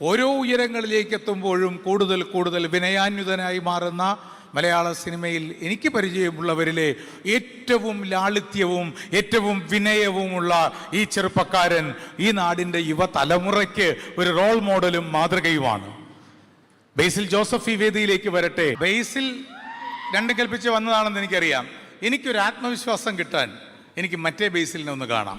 ഓരോ ഉയരങ്ങളിലേക്ക് എത്തുമ്പോഴും കൂടുതൽ കൂടുതൽ വിനയാന്വിതനായി മാറുന്ന മലയാള സിനിമയിൽ എനിക്ക് പരിചയമുള്ളവരിലെ ഏറ്റവും ലാളിത്യവും ഏറ്റവും വിനയവുമുള്ള ഈ ചെറുപ്പക്കാരൻ ഈ നാടിൻ്റെ യുവതലമുറയ്ക്ക് ഒരു റോൾ മോഡലും മാതൃകയുമാണ്. ബേസിൽ ജോസഫ് ഈ വേദിയിലേക്ക് വരട്ടെ. ബേസിൽ രണ്ടും കൽപ്പിച്ച് വന്നതാണെന്ന് എനിക്കറിയാം. എനിക്കൊരു ആത്മവിശ്വാസം കിട്ടാൻ എനിക്ക് മറ്റേ ബേസിലിനെ ഒന്ന് കാണാം.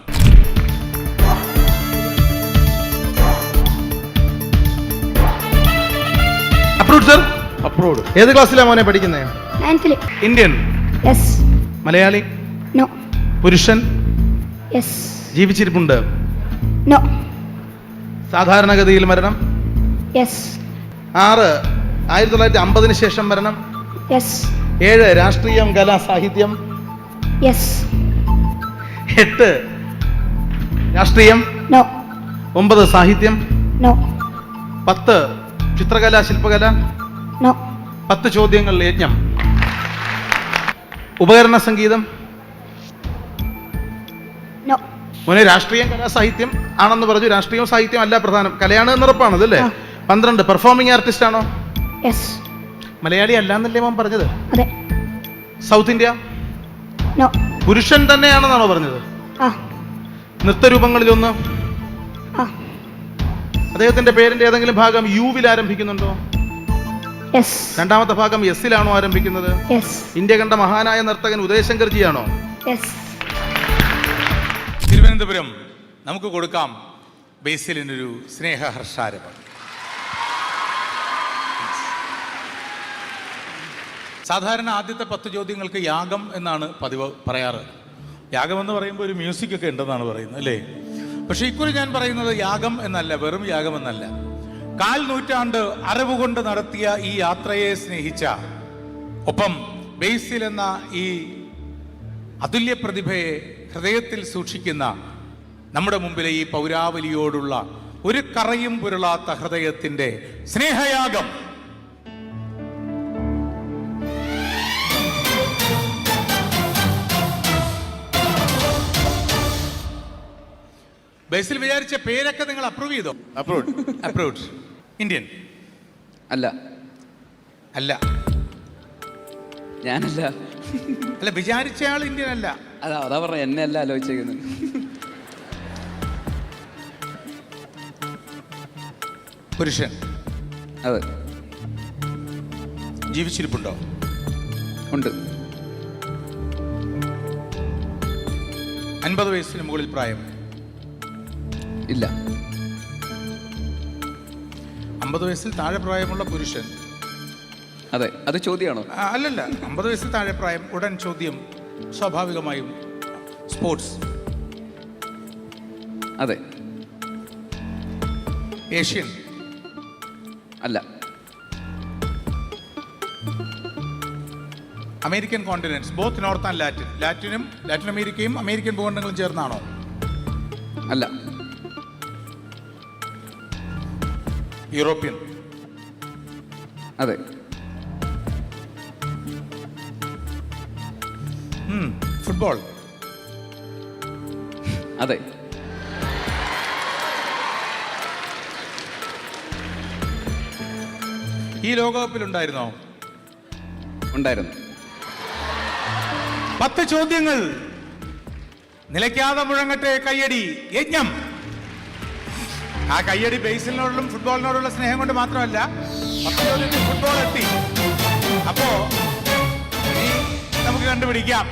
അപ്രൂവ്ഡ്. ഏത് ക്ലാസ്സിലാണ് മോനെ പഠിക്കുന്നത്? 9th. Indian? Yes. Malayali? No. പുരുഷൻ? Yes. ജീവിച്ചിരിപ്പുണ്ട്? No. സാധാരണഗതിയിൽ മരണം? Yes. 6 1950 ശേഷം മരണം? Yes. 7 രാഷ്ട്രീയം കല സാഹിത്യം? Yes. 8 രാഷ്ട്രീയം? No. 9 സാഹിത്യം? No. 10 ചിത്രകല ശില്പകല? No. 10 ചോദ്യങ്ങൾ യജ്ഞം. ഉപകരണ സംഗീതം? No. മോനെ രാഷ്ട്രീയം കലാ സാഹിത്യം ആണെന്ന് പറഞ്ഞു. രാഷ്ട്രീയവും സാഹിത്യം അല്ല പ്രധാനം, കലയാണ് എന്നുറപ്പാണ് അതല്ലേ? 12 പെർഫോമിംഗ് ആർട്ടിസ്റ്റ് ആണോ? Yes. മലയാളി അല്ലാന്നല്ലേ മോൻ പറഞ്ഞത്? അതെ. South India? No. പുരുഷൻ തന്നെയാണെന്നാണോ പറഞ്ഞത്? ആ. നൃത്തരൂപങ്ങളിലൊന്ന്? ആ. അദ്ദേഹത്തിന്റെ പേരിന്റെ ഏതെങ്കിലും ഭാഗം യുവിൽ ആരംഭിക്കുന്നുണ്ടോ? Yes. രണ്ടാമത്തെ ഭാഗം എസിലാണോ ആരംഭിക്കുന്നത്? Yes. ഇന്ത്യ കണ്ട മഹാനായ നർത്തകൻ ഉദയശങ്കർജി ആണോ? Yes. തിരുവനന്തപുരം നമുക്ക് കൊടുക്കാം ബേസിലിനൊരു സ്നേഹഹർഷാരവം. സാധാരണ ആദ്യത്തെ 10 ചോദ്യങ്ങൾക്ക് യാഗം എന്നാണ് പതിവ് പറയാറ്. യാഗം എന്ന് പറയുമ്പോൾ ഒരു മ്യൂസിക് ഒക്കെ ഉണ്ടെന്നാണ് പറയുന്നത് അല്ലേ? പക്ഷെ ഇക്കുറി ഞാൻ പറയുന്നത് യാഗം എന്നല്ല, വെറും യാഗം എന്നല്ല. 4 നൂറ്റാണ്ട് അറിവ് കൊണ്ട് നടത്തിയ ഈ യാത്രയെ സ്നേഹിച്ച, ഒപ്പം ബേസിൽ എന്ന ഈ അതുല്യ പ്രതിഭയെ ഹൃദയത്തിൽ സൂക്ഷിക്കുന്ന നമ്മുടെ മുമ്പിലെ ഈ പൗരാവലിയോടുള്ള ഒരു കറയും പുരളാത്ത ഹൃദയത്തിന്റെ സ്നേഹയാഗം. ബേസിൽ വിചാരിച്ച പേരൊക്കെ നിങ്ങൾ അപ്രൂവ് ചെയ്തോ? അപ്രൂവ്ഡ്. ഇന്ത്യൻ? അല്ല. അല്ല. ഞാനല്ല. അല്ല, വിചാരിച്ചയാൾ ഇന്ത്യൻ അല്ല. അതാ പറഞ്ഞ, എന്നെ അല്ല ആലോചിച്ചേക്കുന്നത്. പുരുഷൻ? അതെ. ജീവിച്ചിരിപ്പുണ്ടോ? ഉണ്ട്. 50 വയസ്സിന് മുകളിൽ പ്രായം? ഇല്ല. 50 വയസ്സിൽ താഴെ പ്രായമുള്ള പുരുഷൻ? അതെ. അത് ചോദ്യമാണോ? അല്ലല്ല, 50 വയസ്സിൽ താഴെ പ്രായം. ഉടൻ ചോദ്യം സ്വാഭാവികമായും സ്പോർട്സ്? അതെ. ഏഷ്യൻ? അല്ല. American continents, both north and Latin? Latin അമേരിക്കയും അമേരിക്കൻ ഭൂഖണ്ഡങ്ങളും ചേർന്നാണോ? അല്ല. യൂറോപ്യൻ? അതെ. ഫുട്ബോൾ? അതെ. ഈ ലോകകപ്പിലുണ്ടായിരുന്നോ? ഉണ്ടായിരുന്നു. 10 ചോദ്യങ്ങൾ. നിലയ്ക്കാതെ മുഴങ്ങട്ടെ കയ്യടി യജ്ഞം. ആ കയ്യടി ബേസിലിനോടും ഫുട്ബോളിനോടുള്ള സ്നേഹം കൊണ്ട് മാത്രമല്ല, 10 ചോദ്യത്തിൽ ഫുട്ബോൾ എത്തി. അപ്പോ ഇനി നമുക്ക് കണ്ടുപിടിക്കാം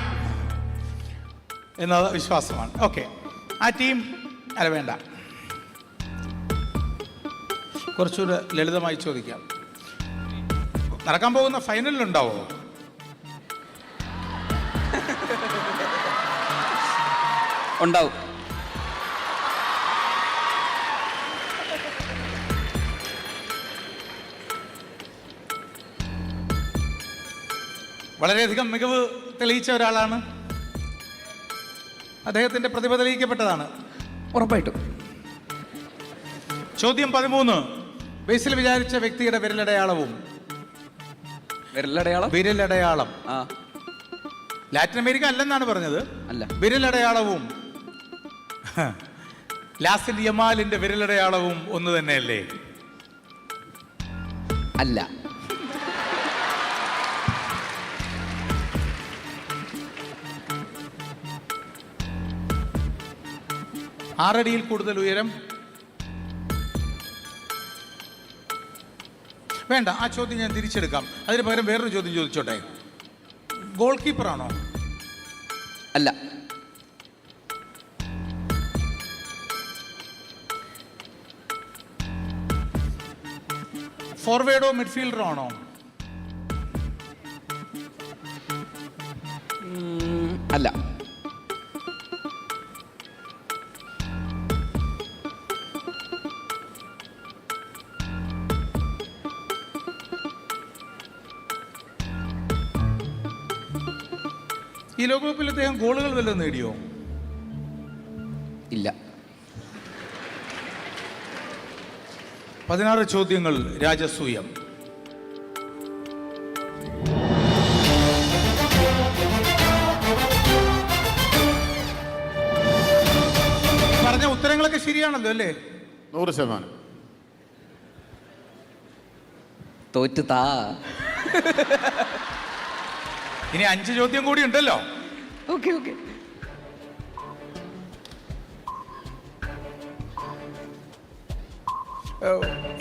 എന്ന വിശ്വാസമാണ്. ഓക്കെ, ആ ടീം അല്ല, വേണ്ട, കുറച്ചുകൂടെ ലളിതമായി ചോദിക്കാം. നടക്കാൻ പോകുന്ന ഫൈനലിലുണ്ടാവോ? ഉണ്ടാവും. വളരെയധികം മികവ് തെളിയിച്ച ഒരാളാണ്. അദ്ദേഹത്തിന്റെ പ്രതിഭ തെളിയിക്കപ്പെട്ടതാണ്. ഉറപ്പായിട്ടും. ചോദ്യം 13. ബേസിൽ വിചാരിച്ച വ്യക്തിയുടെ വിരലടയാളവും? വിരലടയാളം. ലാറ്റിൻ അമേരിക്ക അല്ലെന്നാണ് പറഞ്ഞത്. അല്ല. വിരലടയാളവും ലാസിൻ യമാലിന്റെ വിരലടയാളവും ഒന്ന് തന്നെയല്ലേ? അല്ല. ആറടിയിൽ കൂടുതൽ ഉയരം? വേണ്ട, ആ ചോദ്യം ഞാൻ തിരിച്ചെടുക്കാം. അതിന് പകരം വേറൊരു ചോദ്യം ചോദിച്ചോട്ടെ. ഗോൾ കീപ്പറാണോ? അല്ല. ഫോർവേഡോ മിഡ്ഫീൽഡറോ ആണോ? അല്ല. ഈ ലോകകപ്പിൽ അദ്ദേഹം ഗോളുകൾ വല്ലതും നേടിയോ? ഇല്ല. 16 ചോദ്യങ്ങൾ രാജസൂയം. പറഞ്ഞ ഉത്തരങ്ങളൊക്കെ ശരിയാണല്ലോ അല്ലേ? 100%. തോറ്റ് താ. ഇനി 5 ചോദ്യം കൂടി ഉണ്ടല്ലോ. Okay okay.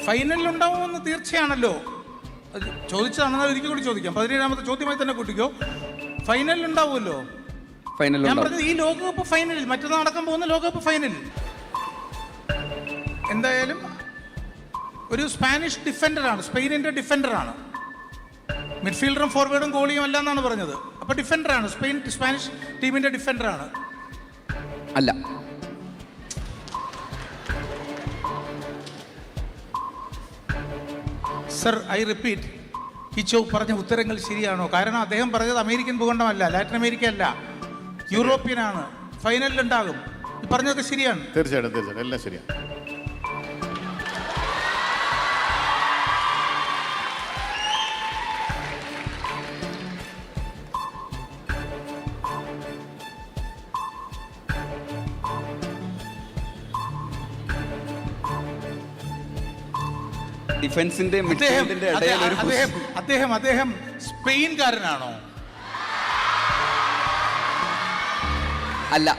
ഫൈനലിൽ ഉണ്ടാവുമെന്ന് തീർച്ചയാണല്ലോ. അത് ചോദിച്ചതാണെന്നാൽ ഒരിക്കൽ കൂടി ചോദിക്കാം. 17ാമത്തെ ചോദ്യമായി തന്നെ കൂട്ടിക്കോ. ഫൈനലിൽ ഉണ്ടാവുമല്ലോ. ഫൈനൽ ഞാൻ പറഞ്ഞത് ഈ ലോകകപ്പ് ഫൈനലിൽ, മറ്റന്നാൾ നടക്കാൻ പോകുന്ന ലോകകപ്പ് ഫൈനലിൽ എന്തായാലും ഒരു സ്പാനിഷ് ഡിഫൻഡറാണ്, സ്പെയിനിന്റെ ഡിഫൻഡറാണ്. മിഡ്ഫീൽഡറും ഫോർവേഡും ഗോളിയും അല്ല എന്നാണ് പറഞ്ഞത്. അപ്പൊ ഡിഫൻഡറാണ്, സ്പാനിഷ് ടീമിന്റെ ഡിഫൻഡറാണ്. അല്ല. സർ, ഐ റിപ്പീറ്റ്, ഈ പറഞ്ഞ ഉത്തരങ്ങൾ ശരിയാണോ? കാരണം അദ്ദേഹം പറഞ്ഞത് അമേരിക്കൻ ഭൂഖണ്ഡമല്ല, ലാറ്റിൻ അമേരിക്ക അല്ല, യൂറോപ്യനാണ്. ഫൈനലിൽ ഉണ്ടാകും. ഈ പറഞ്ഞതൊക്കെ ശരിയാണ്. തീർച്ചയായിട്ടും എല്ലാം ശരിയാണ്. ഡിഫൻസിന്റെ മിഡ്ഫീൽഡിന്റെ ഇടയിൽ ഒരു അദ്ദേഹം സ്പെയിൻകാരനാണോ? അല്ല.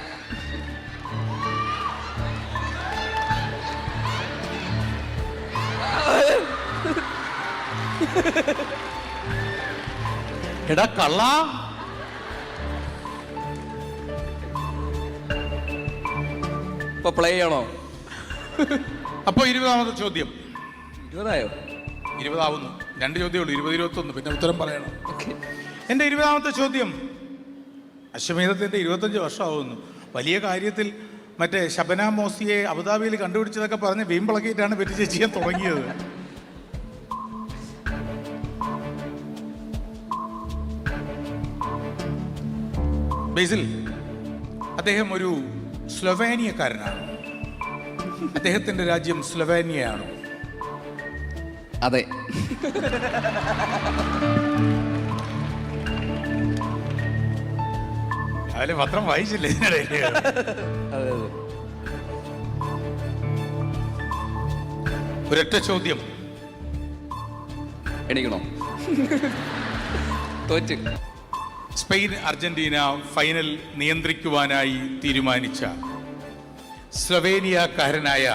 എടാ കള്ള, ഇപ്പൊ പ്ലേ ചെയ്യണോ? അപ്പൊ 20ാമത്തെ ചോദ്യം. 20ആയോ? 20 ആവുന്നു. 2 ചോദ്യമുള്ളൂ. 20, 21, പിന്നെ ഉത്തരം പറയണം. ഓക്കെ. എൻ്റെ 20ാമത്തെ ചോദ്യം. അശ്വമേധത്തിൻ്റെ 25 വർഷമാവുന്നു. വലിയ കാര്യത്തിൽ മറ്റേ ശബന മോസിയെ അബുദാബിയിൽ കണ്ടുപിടിച്ചതൊക്കെ പറഞ്ഞ് വീമ്പിളക്കിയിട്ടാണ് പെറ്റി ചെയ്യാൻ തുടങ്ങിയത്. ബേസിൽ, അദ്ദേഹം ഒരു സ്ലൊവേനിയക്കാരനാണ്. അദ്ദേഹത്തിന്റെ രാജ്യം സ്ലൊവേനിയയാണ്. അതെ. അതില് പത്രം വായിച്ചില്ലേ? അതെ അതെ. ഒരൊറ്റ ചോദ്യം. എണീക്കണോ? തോറ്റ്. സ്പെയിൻ അർജന്റീന ഫൈനൽ നിയന്ത്രിക്കുവാനായി തീരുമാനിച്ച സ്ലൊവേനിയക്കാരനായ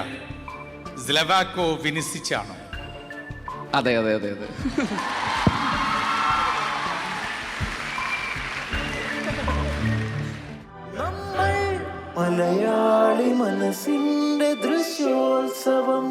സ്ലവാക്കോ വിനിസിച്ചാണ്. അതെ അതെ അതെ അതെ. മലയാളി മനസ്സിന്റെ ദൃശ്യോത്സവം.